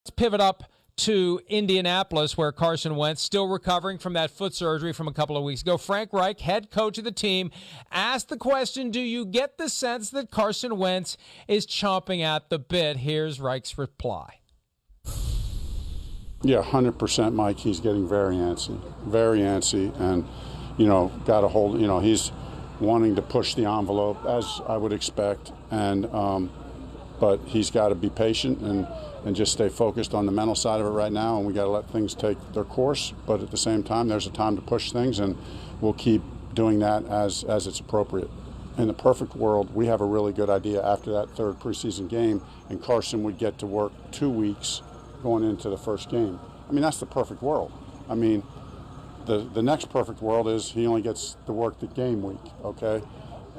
Let's pivot up to Indianapolis, where Carson Wentz, still recovering from that foot surgery from a couple of weeks ago. Frank Reich, head coach of the team, asked the question, do you get the sense that Carson Wentz is chomping at the bit? Here's Reich's reply. Yeah, 100%, Mike. He's getting very antsy, and, got a hold, he's wanting to push the envelope, as I would expect, and but he's got to be patient and just stay focused on the mental side of it right now, and we got to let things take their course. But at the same time, there's a time to push things, and we'll keep doing that as it's appropriate. In the perfect world, we have a really good idea after that third preseason game, and Carson would get to work 2 weeks going into the first game. I mean, that's the perfect world. I mean, the next perfect world is he only gets to work the game week, okay?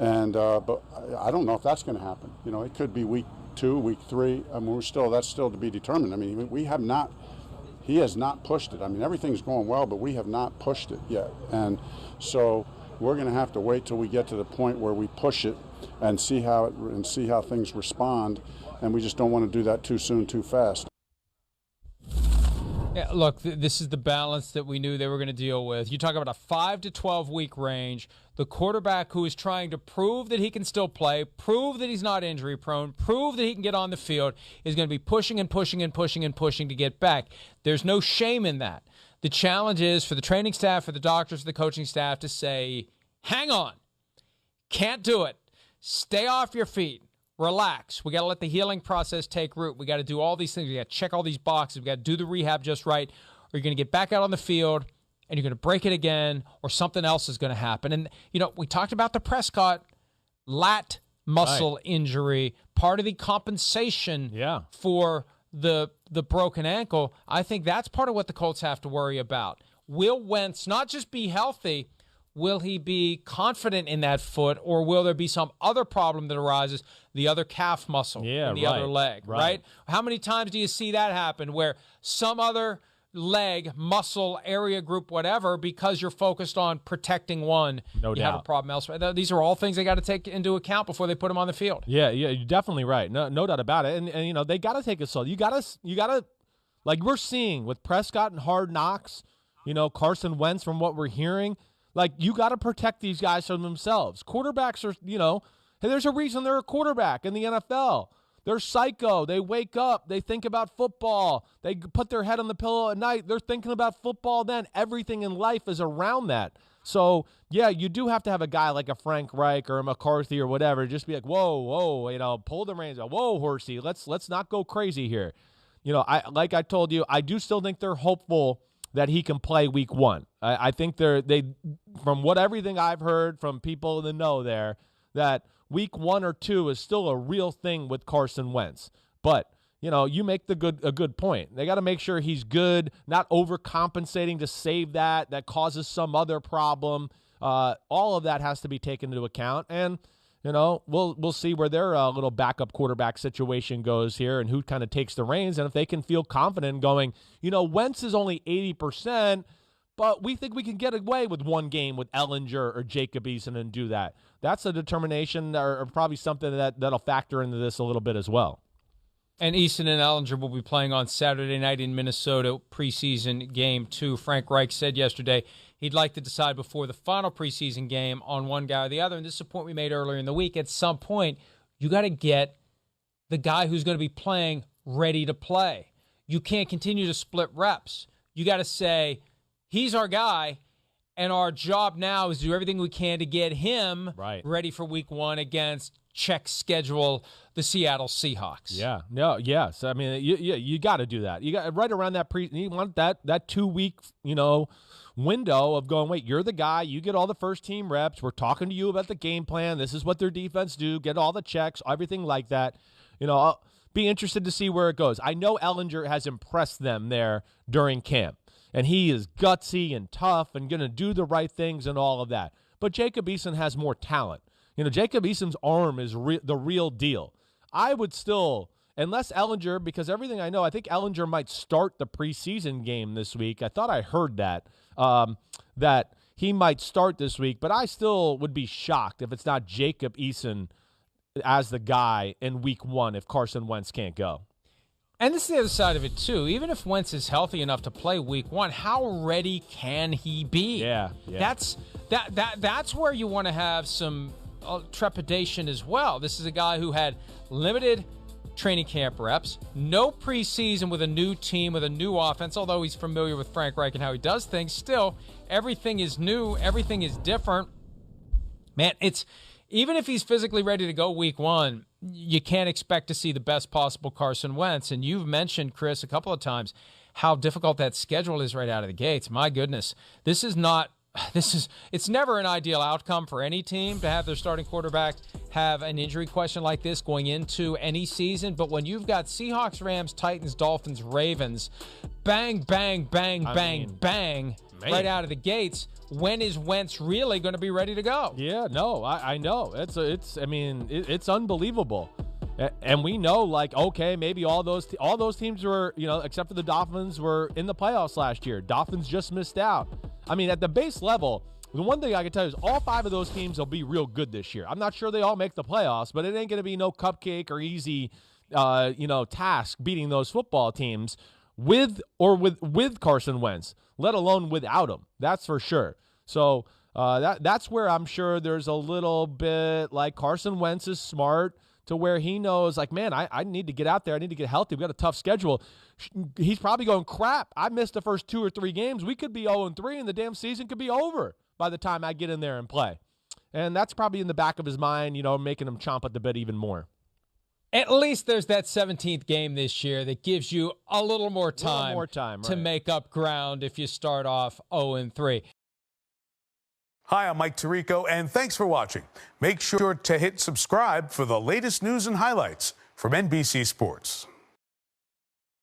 And but I don't know if that's going to happen. It could be week 2, week 3. I mean, that's still to be determined. I mean, he has not pushed it. I mean, everything's going well, but we have not pushed it yet. And so we're going to have to wait till we get to the point where we push it and see how things respond. And we just don't want to do that too soon, too fast. Yeah, look, this is the balance that we knew they were going to deal with. You talk about a 5 to 12 week range. The quarterback who is trying to prove that he can still play, prove that he's not injury prone, prove that he can get on the field, is going to be pushing and pushing and pushing and pushing to get back. There's no shame in that. The challenge is for the training staff, for the doctors, for the coaching staff to say, hang on, can't do it. Stay off your feet. Relax. We got to let the healing process take root. We got to do all these things. We got to check all these boxes. We got to do the rehab just right, or you're going to get back out on the field and you're going to break it again, or something else is going to happen. And, we talked about the Prescott lat muscle injury, part of the compensation for the broken ankle. I think that's part of what the Colts have to worry about. Will Wentz not just be healthy, will he be confident in that foot, or will there be some other problem that arises, the other calf muscle in the other leg, right? How many times do you see that happen where some other leg, muscle, area group, whatever, because you're focused on protecting one, you have a problem elsewhere? These are all things they got to take into account before they put them on the field. Yeah, you're definitely right. No doubt about it. And they got to take it slow. You got to, like we're seeing with Prescott and Hard Knocks, Carson Wentz, from what we're hearing, like, you got to protect these guys from themselves. Quarterbacks are, hey, there's a reason they're a quarterback in the NFL. They're psycho. They wake up. They think about football. They put their head on the pillow at night. They're thinking about football then. Everything in life is around that. So, yeah, you do have to have a guy like a Frank Reich or a McCarthy or whatever. Just be like, whoa, pull the reins out. Whoa, horsey, let's not go crazy here. Like I told you, I do still think they're hopeful that he can play week 1. I think they from everything I've heard from people in the know there, that week 1 or 2 is still a real thing with Carson Wentz. But, you make a good point. They got to make sure he's good, not overcompensating to save that causes some other problem. All of that has to be taken into account. And, we'll see where their little backup quarterback situation goes here and who kind of takes the reins, and if they can feel confident going, Wentz is only 80%, but we think we can get away with one game with Ehlinger or Jacob Eason and do that. That's a determination or probably something that'll factor into this a little bit as well. And Eason and Ehlinger will be playing on Saturday night in Minnesota, preseason game 2. Frank Reich said yesterday he'd like to decide before the final preseason game on one guy or the other. And this is a point we made earlier in the week. At some point, you got to get the guy who's going to be playing ready to play. You can't continue to split reps. You got to say, he's our guy, and our job now is to do everything we can to get him ready for week 1 against check schedule the Seattle Seahawks. Yes. I mean, you got to do that. You got right around that you want that 2 week, window of going, wait, you're the guy, you get all the first team reps. We're talking to you about the game plan. This is what their defense do. Get all the checks, everything like that. I'll be interested to see where it goes. I know Ehlinger has impressed them there during camp, and he is gutsy and tough and going to do the right things and all of that. But Jacob Eason has more talent. Jacob Eason's arm is the real deal. I would still, unless Ehlinger, because everything I know, I think Ehlinger might start the preseason game this week. I thought I heard that he might start this week, but I still would be shocked if it's not Jacob Eason as the guy in week 1 if Carson Wentz can't go. And this is the other side of it, too. Even if Wentz is healthy enough to play week 1, how ready can he be? Yeah. That's where you want to have some trepidation as well. This is a guy who had limited training camp reps, no preseason with a new team, with a new offense, although he's familiar with Frank Reich and how he does things. Still, everything is new. Everything is different. Man, even if he's physically ready to go week 1, you can't expect to see the best possible Carson Wentz. And you've mentioned, Chris, a couple of times how difficult that schedule is right out of the gates. My goodness, it's never an ideal outcome for any team to have their starting quarterback have an injury question like this going into any season. But when you've got Seahawks, Rams, Titans, Dolphins, Ravens, bang, bang, bang, bang, right out of the gates, when is Wentz really going to be ready to go? Yeah, no, I know. It's unbelievable. And we know, like, okay, maybe all those teams were, except for the Dolphins, were in the playoffs last year. Dolphins just missed out. I mean, at the base level, the one thing I can tell you is all 5 of those teams will be real good this year. I'm not sure they all make the playoffs, but it ain't going to be no cupcake or easy, task beating those football teams with Carson Wentz, let alone without him. That's for sure. So that's where I'm sure there's a little bit like Carson Wentz is smart to where he knows, like, man, I need to get out there. I need to get healthy. We've got a tough schedule. He's probably going, crap, I missed the first 2 or 3 games. We could be 0-3, and the damn season could be over by the time I get in there and play. And that's probably in the back of his mind, making him chomp at the bit even more. At least there's that 17th game this year that gives you a little more time, to make up ground if you start off 0-3. Hi, I'm Mike Tirico, and thanks for watching. Make sure to hit subscribe for the latest news and highlights from NBC Sports.